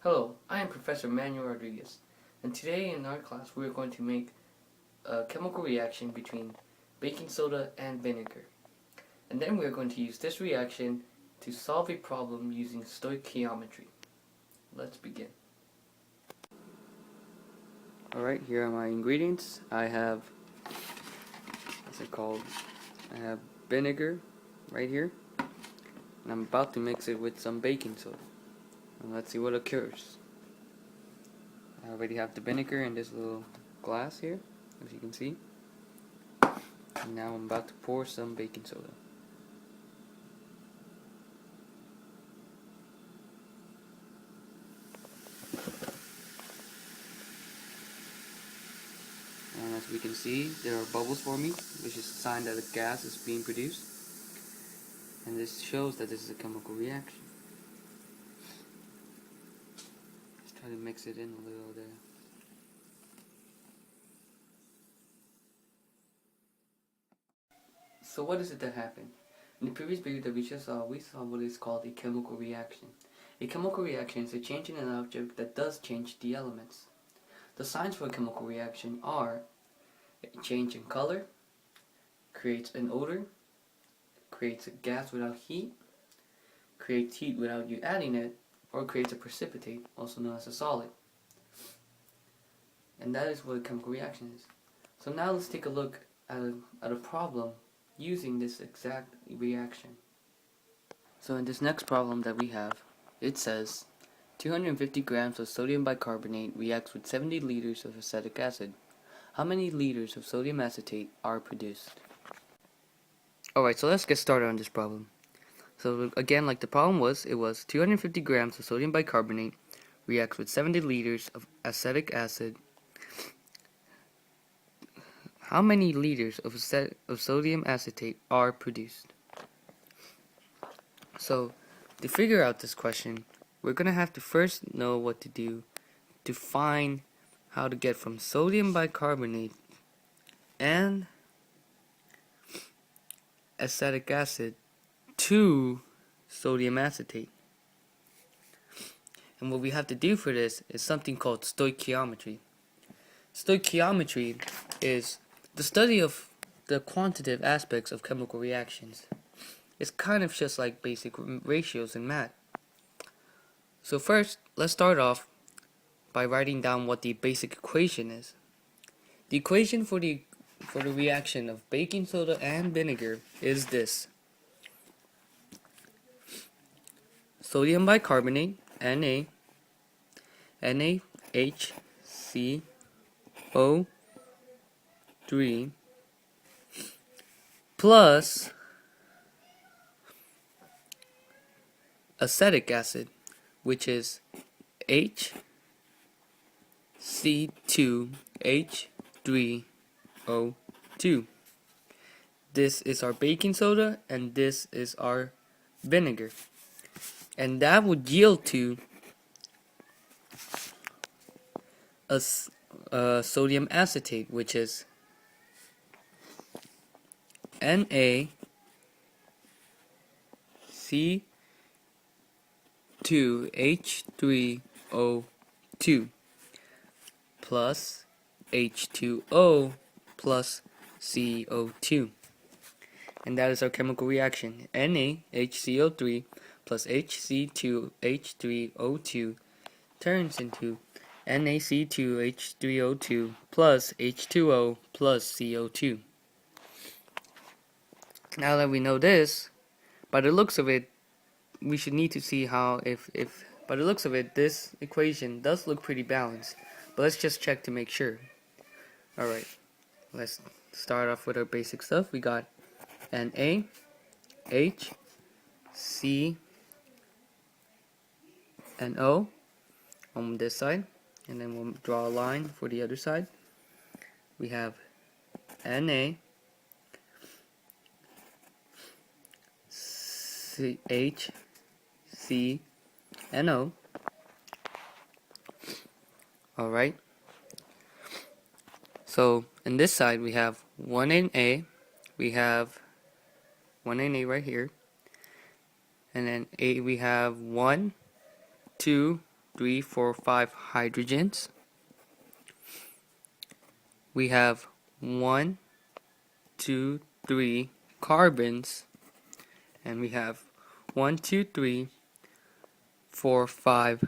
Hello, I am Professor Manuel, and today in our class we are going to make a chemical reaction between baking soda and vinegar. And then we are going to use this reaction to solve a problem using stoichiometry. Let's begin. Alright, here are my ingredients. I have, what's it called? I have vinegar right here, and I'm about to mix it with some baking soda. And let's see what occurs. I already have the vinegar in this little glass here, as you can see. And now I'm about to pour some baking soda. And as we can see, there are bubbles forming, which is a sign that a gas is being produced. And this shows that this is a chemical reaction. Let's try to mix it in a little there. So what is it that happened? In the previous video that we just saw, we saw what is called a chemical reaction. A chemical reaction is a change in an object that does change the elements. The signs for a chemical reaction are a change in color, creates an odor, creates a gas without heat, creates heat without you adding it, or creates a precipitate, also known as a solid. And that is what a chemical reaction is. So now let's take a look at a problem using this exact reaction. So in this next problem that we have, it says 250 grams of sodium bicarbonate reacts with 70 liters of acetic acid. How many liters of sodium acetate are produced? Alright, so let's get started on this problem. So again, like the problem was, it was 250 grams of sodium bicarbonate reacts with 70 liters of acetic acid. How many liters of sodium acetate are produced? So to figure out this question, we're going to have to first know what to do to find how to get from sodium bicarbonate and acetic acid to sodium acetate. And what we have to do for this is something called stoichiometry. Stoichiometry is the study of the quantitative aspects of chemical reactions. It's kind of just like basic ratios in math. So first, let's start off by writing down what the basic equation is. The equation for the reaction of baking soda and vinegar is this. Sodium bicarbonate, Na, NaHCO3 plus acetic acid, which is HC2H3O2. This is our baking soda and this is our vinegar. And that would yield to a sodium acetate, which is NaC2H3O2 plus H2O plus CO2. And that is our chemical reaction. NaHCO3 plus HC2H3O2 turns into NaC2H3O2 plus H2O plus CO2. Now that we know this, by the looks of it, we should need to see how if by the looks of it, this equation does look pretty balanced. But let's just check to make sure. Alright, let's start off with our basic stuff. We got Na, H, C, and O on this side, and then we'll draw a line for the other side. We have Na, C, H, C, and O. Alright, so in this side we have 1 Na, we have 1 Na right here, and then we have 1, 2, 3, 4, 5 hydrogens. We have 1, 2, 3 carbons, and we have 1, 2, 3, 4, 5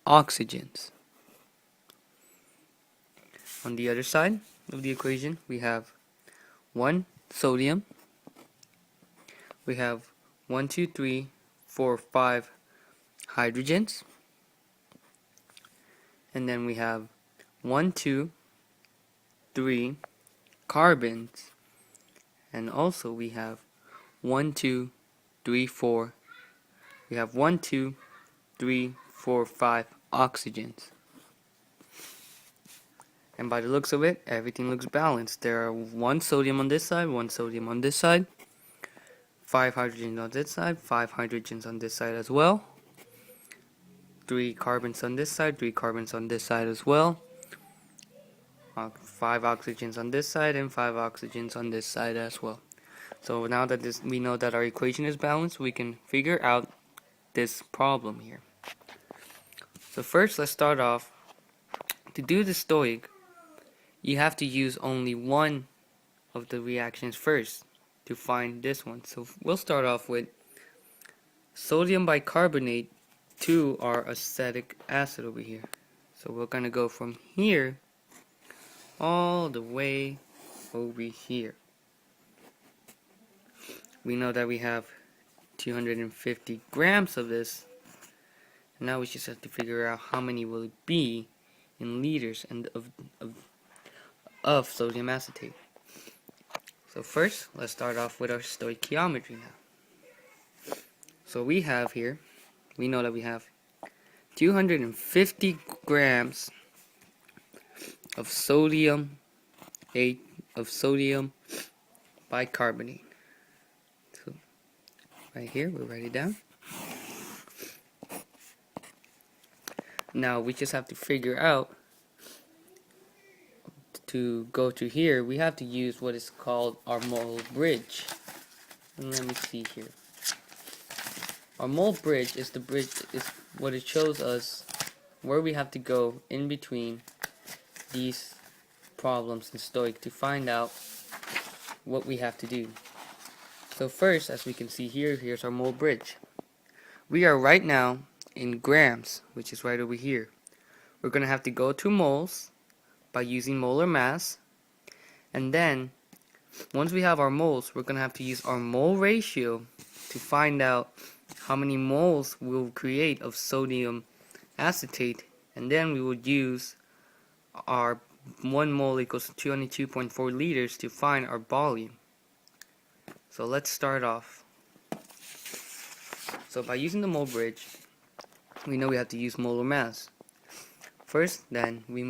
oxygens. On the other side of the equation, we have 1 sodium, we have 1, 2, 3, 4, 5 hydrogens, and then we have 1, 2, 3 carbons, and also we have 1, 2, 3, 4. We have 1, 2, 3, 4, 5 oxygens. And by the looks of it, everything looks balanced. There are 1 sodium on this side, 1 sodium on this side, 5 hydrogens on this side, 5 hydrogens on this side as well, 3 carbons on this side, 3 carbons on this side as well, 5 oxygens on this side, and 5 oxygens on this side as well. So now that we know that our equation is balanced, we can figure out this problem here. So first, let's start off. To do the Stoic, you have to use only one of the reactions first to find this one. So we'll start off with sodium bicarbonate to our acetic acid over here. So we're going to go from here all the way over here. We know that we have 250 grams of this. Now we just have to figure out how many will it be in liters and of sodium acetate. So first, let's start off with our stoichiometry now. So we have here, we know that we have 250 grams of sodium bicarbonate. So right here, we'll write it down. Now we just have to figure out, to go to here, we have to use what is called our mole bridge. And let me see here. Our mole bridge is what it shows us where we have to go in between these problems in Stoic to find out what we have to do. So first, as we can see here, here's our mole bridge. We are right now in grams, which is right over here. We're going to have to go to moles by using molar mass, and then once we have our moles, we're going to have to use our mole ratio to find out how many moles we'll create of sodium acetate, and then we would use our 1 mole equals 22.4 liters to find our volume. So let's start off. So by using the mole bridge, we know we have to use molar mass. First, then, we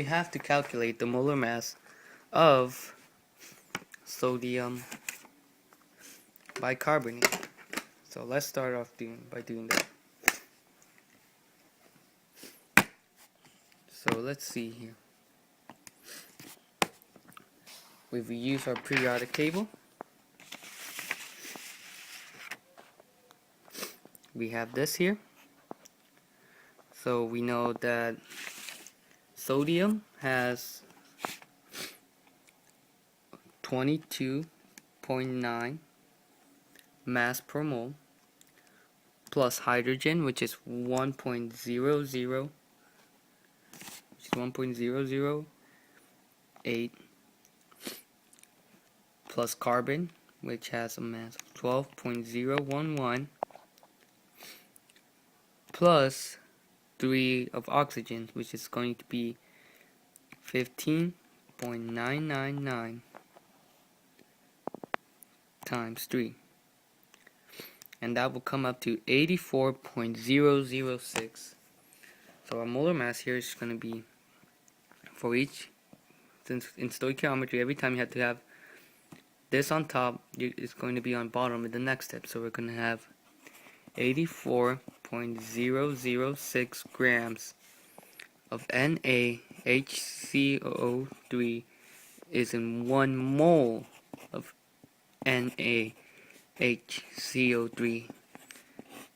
have to calculate the molar mass of sodium bicarbonate. So let's start off by doing that. So let's see here. We've used our periodic table. We have this here. So we know that sodium has 22.9 mass per mole, plus hydrogen, which is 1.008, plus carbon, which has a mass of 12.011, plus 3 of oxygen, which is going to be 15.999 times 3, and that will come up to 84.006. So our molar mass here is going to be, for each, since in stoichiometry every time you have to have this on top, it's going to be on bottom in the next step. So we're going to have 84.006 grams of NaHCO3 is in 1 mole of NaHCO3.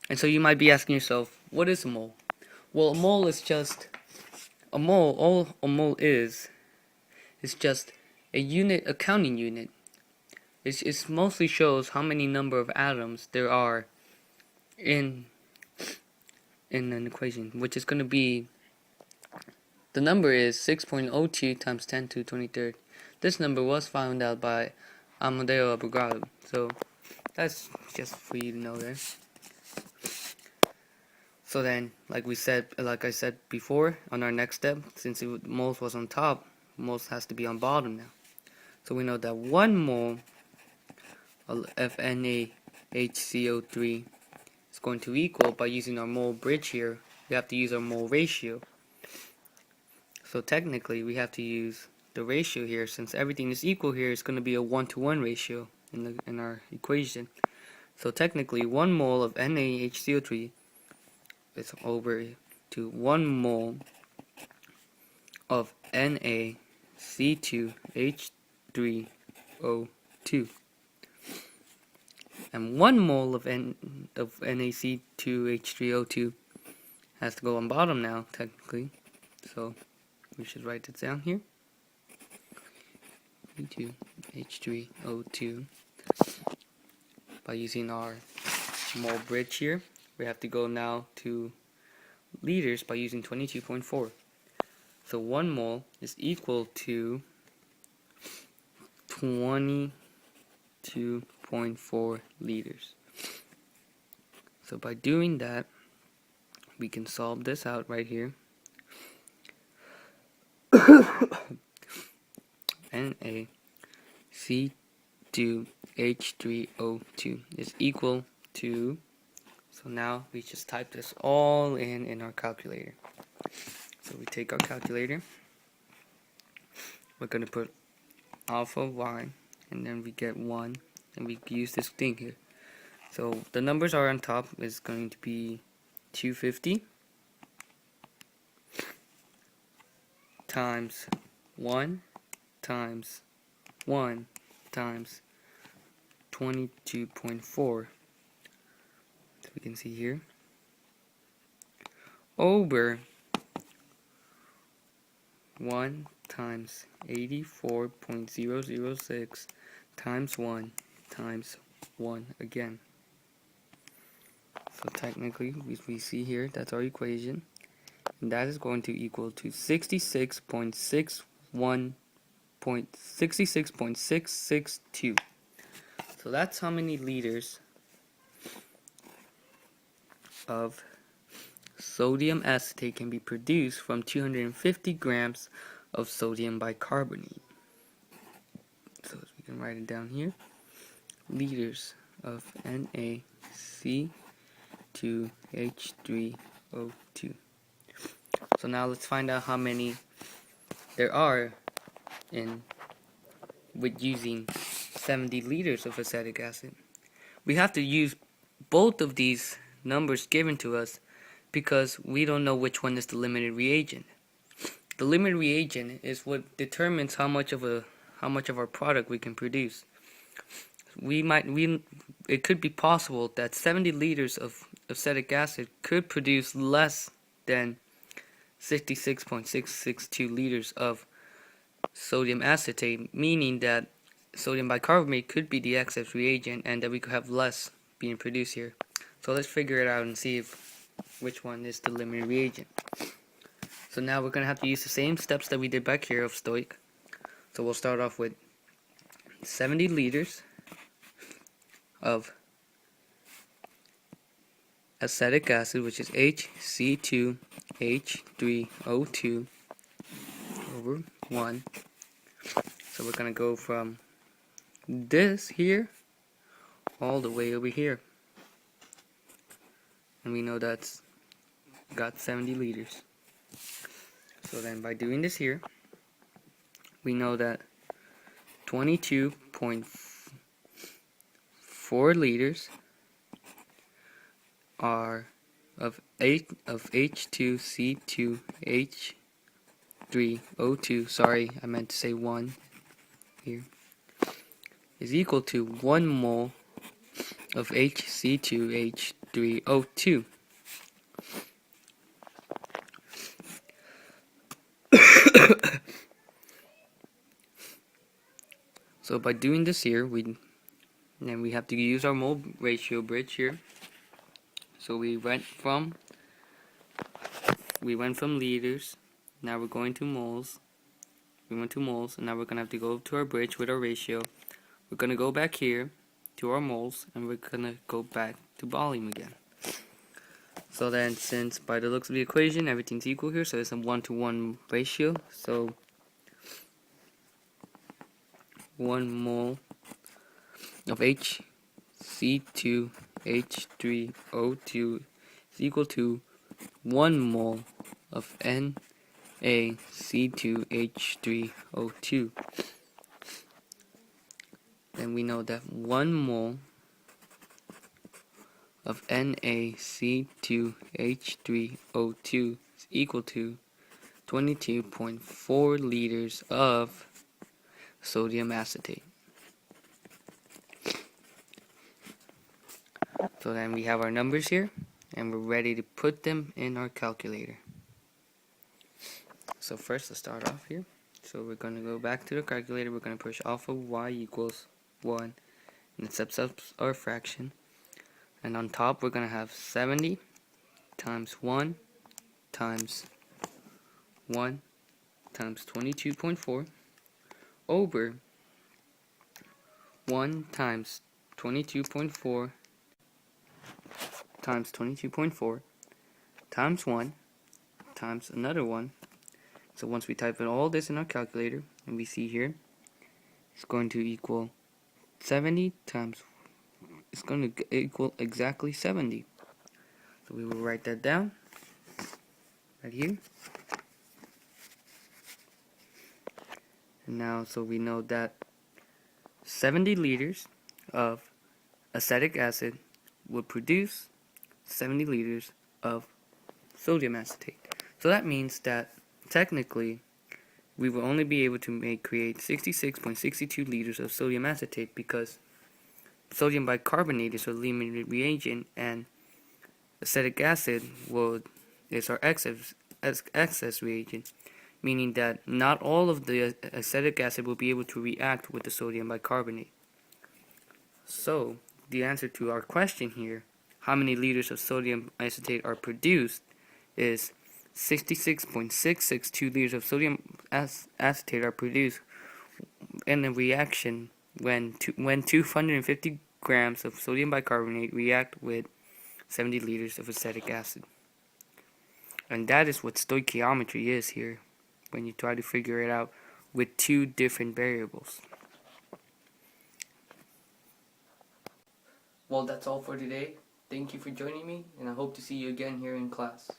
And so you might be asking yourself, what is a mole? Well, a mole is just a mole. All a mole is just a unit, a counting unit. It mostly shows how many number of atoms there are in an equation, which is going to be, the number is 6.02 times 10 to the 23rd. This number was found out by Amadeo Avogadro, so that's just for you to know there. So then, like I said before, on our next step, since moles was on top, moles has to be on bottom now. So we know that 1 mole of FNaHCO3 is going to equal, by using our mole bridge here, we have to use our mole ratio. So technically, we have to use the ratio here. Since everything is equal here, it's going to be a 1-to-1 ratio in our equation. So technically, 1 mole of NaHCO3 is over to 1 mole of NaC2H3O2. And 1 mole of NaC2H3O2 has to go on bottom now, technically. So we should write it down here. C2H3O2. By using our mole bridge here, we have to go now to liters by using 22.4. So 1 mole is equal to 22.4 liters. So by doing that, we can solve this out right here. NaC2H3O2 is equal to, so now we just type this all in our calculator. So we take our calculator, we're going to put alpha y, and then we get 1, and we use this thing here. So the numbers are on top is going to be 250 times 1 times 1 times 22.4, so we can see here, over 1 times 84.006 times 1 times 1 again. So technically, we see here, that's our equation, and that is going to equal to 66.662. So that's how many liters of sodium acetate can be produced from 250 grams of sodium bicarbonate. So we can write it down here. Liters of NaC2H3O2. So now let's find out how many there are with using 70 liters of acetic acid. We have to use both of these numbers given to us because we don't know which one is the limited reagent. The limited reagent is what determines how much of our product we can produce. It could be possible that 70 liters of acetic acid could produce less than 66.662 liters of sodium acetate, meaning that sodium bicarbonate could be the excess reagent and that we could have less being produced here. So let's figure it out and see which one is the limited reagent. So now we're going to have to use the same steps that we did back here of Stoich. So we'll start off with 70 liters of acetic acid, which is HC2H3O2 over 1. So we're going to go from this here all the way over here. And we know that's got 70 liters. So then by doing this here, we know that 22.4 liters are of H2C2H3O2, sorry, I meant to say 1 here, is equal to 1 mole of HC2H3O2. So by doing this here, we have to use our mole ratio bridge here. So we went from liters, now we're going to moles. We went to moles, and now we're gonna have to go to our bridge with our ratio. We're gonna go back here to our moles, and we're gonna go back to volume again. So then, since by the looks of the equation everything's equal here, so it's a 1-to-1 ratio, so 1 mole of HC2H3O2 is equal to 1 mole of NaC2H3O2. Then we know that 1 mole of NaC2H3O2 is equal to 22.4 liters of sodium acetate. So then we have our numbers here, and we're ready to put them in our calculator. So first, let's start off here. So we're going to go back to the calculator. We're going to push alpha y equals 1, and it sets up our fraction. And on top, we're going to have 70 times 1 times 1 times 22.4 over 1 times 22.4 times 22.4 times 1 times another 1. So once we type in all this in our calculator, and we see here, it's going to equal 70 times, it's going to equal exactly 70. So we will write that down right here. And now, so we know that 70 liters of acetic acid would produce 70 liters of sodium acetate. So that means that technically we will only be able to create 66.62 liters of sodium acetate, because sodium bicarbonate is our limited reagent and acetic acid is our excess reagent, meaning that not all of the acetic acid will be able to react with the sodium bicarbonate. So the answer to our question here, how many liters of sodium acetate are produced, is 66.662 liters of sodium acetate are produced in a reaction when 250 grams of sodium bicarbonate react with 70 liters of acetic acid. And that is what stoichiometry is here, when you try to figure it out with two different variables. Well, that's all for today. Thank you for joining me, and I hope to see you again here in class.